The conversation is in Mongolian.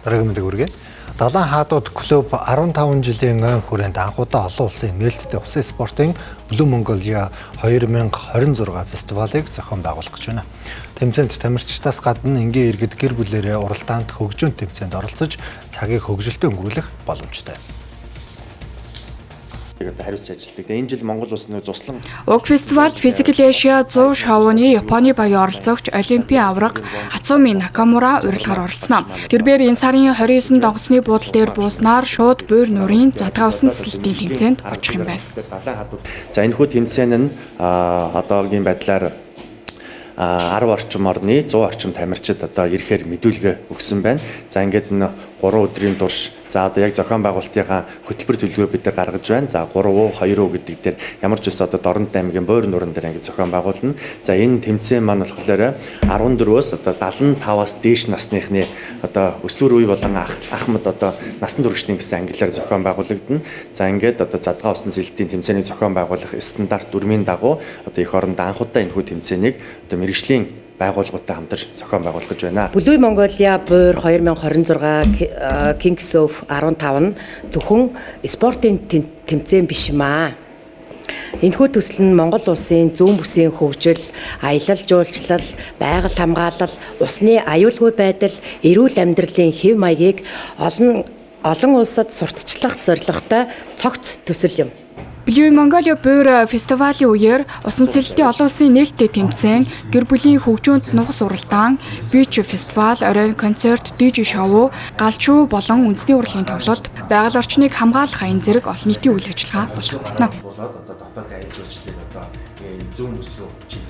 Дараагийн мэдээг хүргэе. Далайн хаадууд клуб 15 жилийн хүрээнд анхудаа олон улсын нээлттэй усан спортын Blue Mongolia 2026 фестивалыг зохион байгуулах гэж байна. Тэмцээнд тамирчдаас гадна энгийн иргэд гэр бүлээрээ уралдаанд хөгжүүн тэмцээнд оролцож цагийг хөгжилтэй өнгөрүүлэх боломжтой. Хариуцж ажилладаг. Энэ жил Монгол улс цуслан Уг фестивальд Physical Asia 100 шоуны Японы баян оролцогч Олимпийн аварга Хацуми Накамура урилгаар оролцсноо. Тэрээр энэ сарын 29-нд онгоцны буудал дээр бууснаар шууд буйр нуурын задгаа усан цэцлэлтийн тэмцээнд очих юм байна. За энэхүү тэмцээн нь одоогийн байдлаар 10 орчим орны 100 орчим тамирчид одоо ирэхээр мэдүүлгээ өгсөн байна. За ингээд энэ 3 өдрийн турш за одоо яг зохион байгуулалтынхаа хөтөлбөр төлөвөө бид нар гаргаж байна. За 3U 2U гэдэг дээр ямар ч улс одоо Дорнод аймгийн Бойр нууран дээр ингээд зохион байгуулна. За энэ тэмцээн маань болохоор 14-өөс одоо 75-аас дээш насныхны одоо өсвөр үе болон ахмад одоо насан туршийн гэсэн ангиллаар зохион байгуулагдана. За ингээд одоо задгаа усан цэцлэлтийн тэмцээнийг зохион байгуулах стандарт дүрмийн дагуу одоо эх орондоо анхудаа энэхүү тэмцээнийг одоо мэргэжлийн байгууллагуудтай хамтарч зохион байгуулах гэж байна. Blue Mongolia Буйр 2026 Kings of 15 нь зөвхөн спортын тэмцээн биш юм аа. Энэхүү төсөл нь Монгол улсын зүүн бүсийн хөгжил, аялал жуулчлал, байгаль хамгаалал, усны аюулгүй байдал, эрүүл амьдралын хэв маягийг олон улсад сурталчлах зорилготой цогц төсөл юм. Blue Mongolia буйр фестивалийн үеэр усан цэцлэлтийн олон улсын нээлттэй тэмцээн, гэр бүлийн хөгжөөнд нугас уралдаан, бич фестивал, оройн концерт, DJ шоу, галчуу болон үндэсний урлагийн тоглолт, байгаль орчныг хамгаалах аян зэрэг олон нийтийн үйл ажиллагаа болох байна. Болоод одоо дотоод аялал жуулчлалыг одоо зүүн бүс рүү